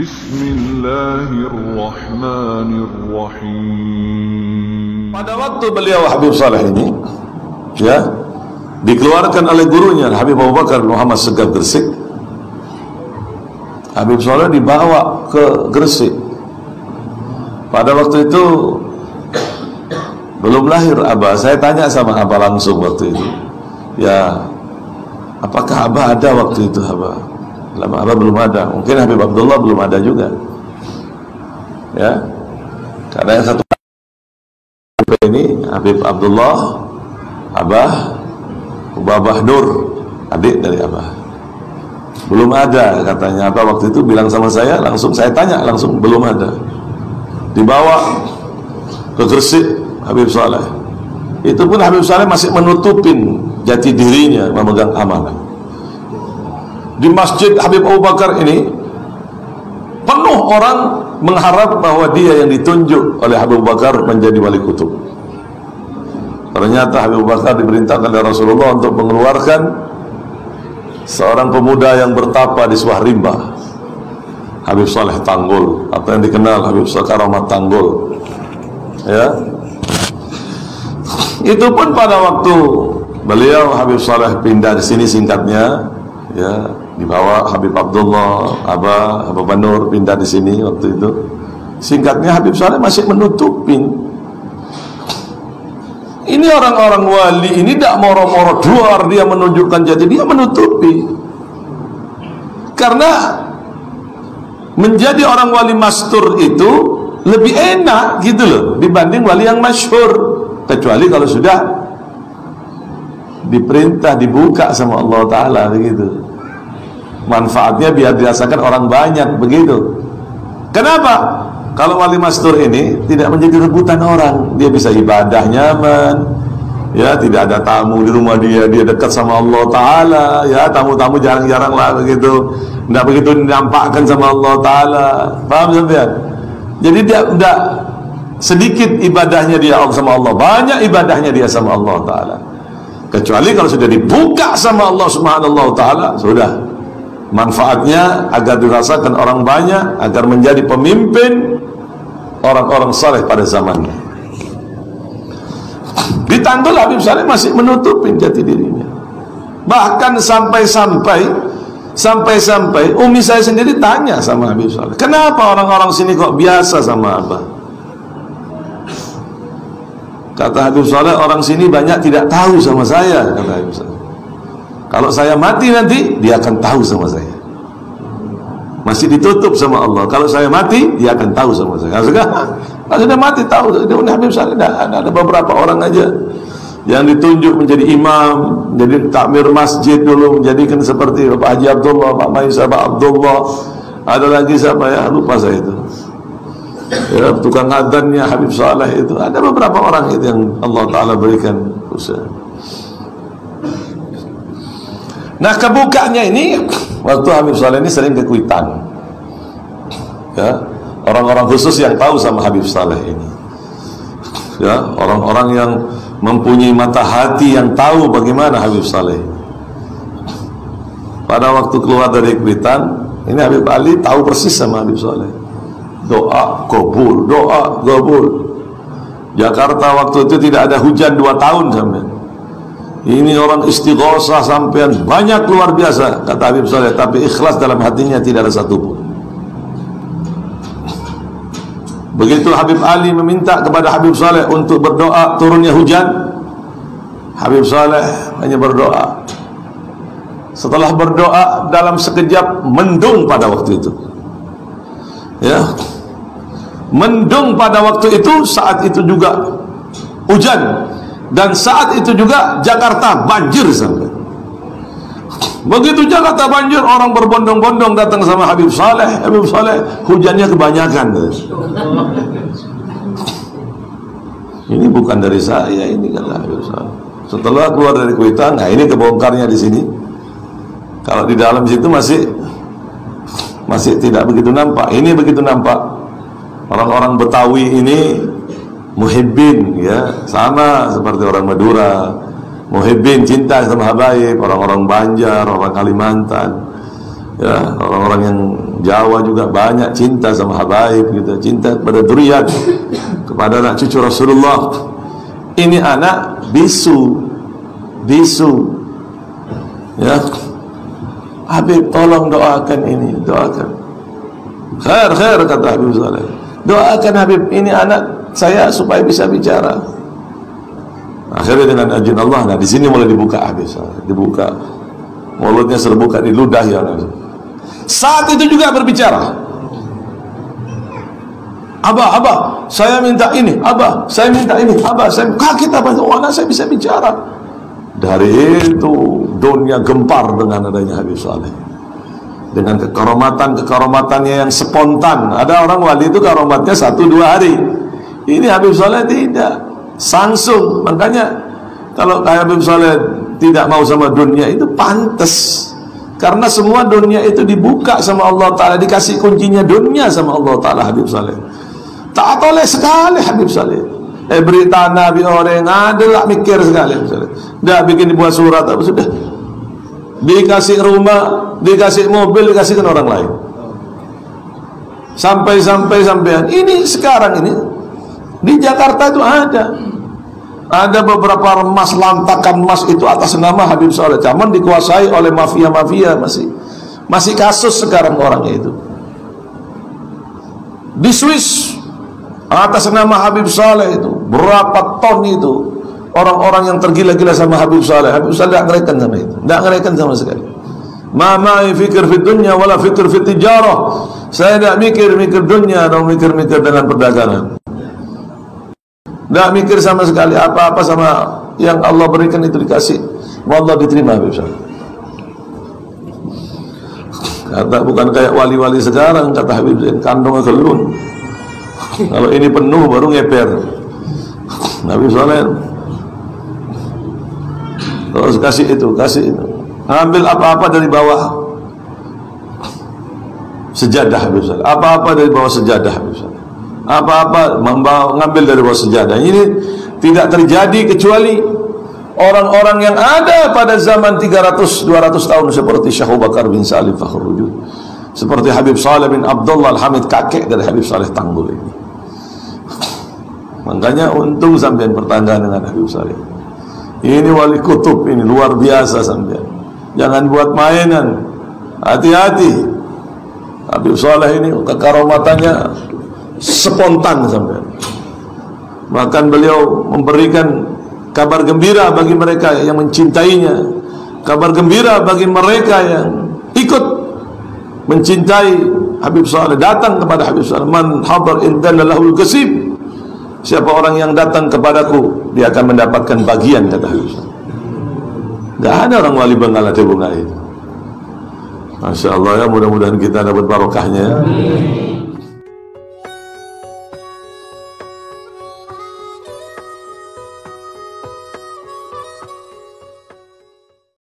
Bismillahirrahmanirrahim. Pada waktu beliau Habib Saleh ini, ya, dikeluarkan oleh gurunya Habib Abu Bakar Muhammad Segaf Gresik. Habib Saleh dibawa ke Gresik. Pada waktu itu belum lahir Abah. Saya tanya sama Abah langsung waktu itu, ya, apakah Abah ada waktu itu Abah? Lama Abah belum ada. Mungkin Habib Abdullah belum ada juga, ya, karena yang satu ini Habib Abdullah, Abah Ubabah Nur, adik dari Abah, belum ada katanya. Apa waktu itu bilang sama saya, langsung saya tanya langsung, belum ada. Dibawa ke Gresik Habib Saleh. Itu pun Habib Saleh masih menutupin jati dirinya memegang amanah. Di masjid Habib Abu Bakar ini penuh orang mengharap bahwa dia yang ditunjuk oleh Habib Abu Bakar menjadi wali kutub. Ternyata Habib Abu Bakar diperintahkan oleh Rasulullah untuk mengeluarkan seorang pemuda yang bertapa di sebuah rimba, Habib Saleh Tanggul, atau yang dikenal Habib Karamat Tanggul, ya. Itu pun pada waktu beliau Habib Saleh pindah ke sini, singkatnya, ya, dibawa Habib Abdullah, Abah Nur pindah di sini waktu itu. Singkatnya Habib Saleh masih menutupin. Ini orang-orang wali ini tidak moro-moro duar, dia menunjukkan jati, dia menutupi. Karena menjadi orang wali mastur itu lebih enak gitu loh dibanding wali yang masyhur. Kecuali kalau sudah diperintah, dibuka sama Allah Ta'ala begitu. Manfaatnya biar dirasakan orang banyak begitu. Kenapa? Kalau wali mastur ini tidak menjadi rebutan orang, dia bisa ibadah nyaman, ya, tidak ada tamu di rumah dia dekat sama Allah Ta'ala, ya, tamu-tamu jarang-jarang lah begitu, tidak begitu dinampakkan sama Allah Ta'ala. Paham sampean? Jadi dia tidak sedikit ibadahnya dia sama Allah, banyak ibadahnya dia sama Allah Ta'ala. Kecuali kalau sudah dibuka sama Allah Subhanahu wa Ta'ala, sudah manfaatnya agar dirasakan orang banyak, agar menjadi pemimpin orang-orang saleh pada zamannya. Di Tanggul Habib Saleh masih menutupin jati dirinya. Bahkan sampai-sampai Umi saya sendiri tanya sama Habib Saleh, kenapa orang-orang sini kok biasa sama Abah? Kata Habib Saleh, orang sini banyak tidak tahu sama saya, kata Habib Saleh. Kalau saya mati nanti, dia akan tahu sama saya. Masih ditutup sama Allah. Kalau saya mati, dia akan tahu sama saya. Kalau sudah mati tahu. Habib Saleh ada beberapa orang aja yang ditunjuk menjadi imam, menjadi takmir masjid dulu, menjadikan seperti Bapak Haji Abdullah, Pak Maisa, Pak Abdullah. Ada lagi siapa ya? Lupa saya itu. Ya, tukang adzannya Habib Saleh itu. Ada beberapa orang itu yang Allah Ta'ala berikan usaha. Nah, kebukanya ini waktu Habib Saleh ini sering ke Kuitang, ya, orang-orang khusus yang tahu sama Habib Saleh ini, ya, orang-orang yang mempunyai mata hati yang tahu bagaimana Habib Saleh. Pada waktu keluar dari Kuitang ini, Habib Ali tahu persis sama Habib Saleh. Doa kabul, doa kabul. Jakarta waktu itu tidak ada hujan 2 tahun sampai. Ini orang istighosah sampean banyak luar biasa, kata Habib Saleh, tapi ikhlas dalam hatinya tidak ada satupun. Begitu Habib Ali meminta kepada Habib Saleh untuk berdoa turunnya hujan, Habib Saleh hanya berdoa. Setelah berdoa dalam sekejap mendung pada waktu itu, ya, mendung pada waktu itu. Saat itu juga hujan, dan saat itu juga Jakarta banjir sampai. Begitu Jakarta banjir, orang berbondong-bondong datang sama Habib Saleh. Habib Saleh, hujannya kebanyakan. Ini bukan dari saya, ini kata Habib Saleh. Setelah keluar dari Kuitang, nah ini kebongkarnya di sini. Kalau di dalam situ masih tidak begitu nampak. Ini begitu nampak. Orang-orang Betawi ini muhibbin, ya, sama seperti orang Madura. Muhibbin, cinta sama habaib, orang-orang Banjar, orang Kalimantan. Ya, orang-orang yang Jawa juga banyak cinta sama habaib gitu, cinta pada dzurriyyat, kepada anak cucu Rasulullah. Ini anak bisu, ya. Habib tolong doakan ini, doakan. Khair kata Habib Saleh. Doakan Habib, ini anak saya supaya bisa bicara. Akhirnya dengan izin Allah, nah di sini mulai dibuka Habib Saleh, dibuka mulutnya, serbuka di ludah ya. Saat itu juga berbicara. Abah, saya minta ini. Abah, saya minta ini. Abah, saya kaget apa? Oh, anak saya bisa bicara. Dari itu dunia gempar dengan adanya Habib Saleh, dengan kekaromatan-kekaromatannya yang spontan. Ada orang wali itu karomatnya 1-2 hari. Ini Habib Saleh tidak, langsung. Makanya kalau Habib Saleh tidak mau sama dunia itu pantas. Karena semua dunia itu dibuka sama Allah Ta'ala, dikasih kuncinya dunia sama Allah Ta'ala. Habib Saleh tak oleh sekali. Habib Saleh berita Nabi orang adalah mikir sekali. Habib Saleh dah bikin dibuat surat apa sudah, dikasih rumah, dikasih mobil, dikasihkan orang lain. Sampai-sampai ini sekarang ini di Jakarta itu ada beberapa emas, lantakan emas itu atas nama Habib Saleh, cuman dikuasai oleh mafia-mafia. Masih kasus sekarang orangnya itu di Swiss atas nama Habib Saleh. Itu berapa ton itu orang-orang yang tergila-gila sama Habib Saleh. Habib Saleh tidak ngerekan sama itu, tidak ngerekan sama sekali. Ma'ai fikir fit dunya wala fikir fit tijarah. Saya tidak mikir dunia atau mikir dengan perdagangan. Tidak mikir sama sekali, apa-apa sama yang Allah berikan itu dikasih, wallah diterima Habib Saleh. Kata bukan kayak wali-wali sekarang, kata Habib Zain, kantongnya kelun. Kalau ini penuh baru ngeper. Habib Saleh terus kasih itu. Ngambil apa-apa dari bawah sejadah Habib Saleh. Apa-apa dari bawah sejadah Habib Saleh. Apa-apa ngambil dari bawah sejadah. Ini tidak terjadi kecuali orang-orang yang ada pada zaman 300-200 tahun, seperti Syekh Abu Bakar bin Salim Fakhrul Wujud, seperti Habib Saleh bin Abdullah Al-Hamid, kakek dari Habib Saleh Tanggul ini. Makanya untung sampean pertanyaan dengan Habib Saleh. Ini wali kutub, ini luar biasa sampean. Jangan buat mainan. Hati-hati. Habib Saleh ini kekaromatannya spontan sampai. Bahkan beliau memberikan kabar gembira bagi mereka yang mencintainya, kabar gembira bagi mereka yang ikut mencintai Habib Saleh, datang kepada Habib Saleh. Man hadar indana lahul kasib. Siapa orang yang datang kepadaku, dia akan mendapatkan bagian, kata Habib Saleh. Gak ada orang wali Bangala bunga itu. Masya Allah ya, mudah-mudahan kita dapat barokahnya.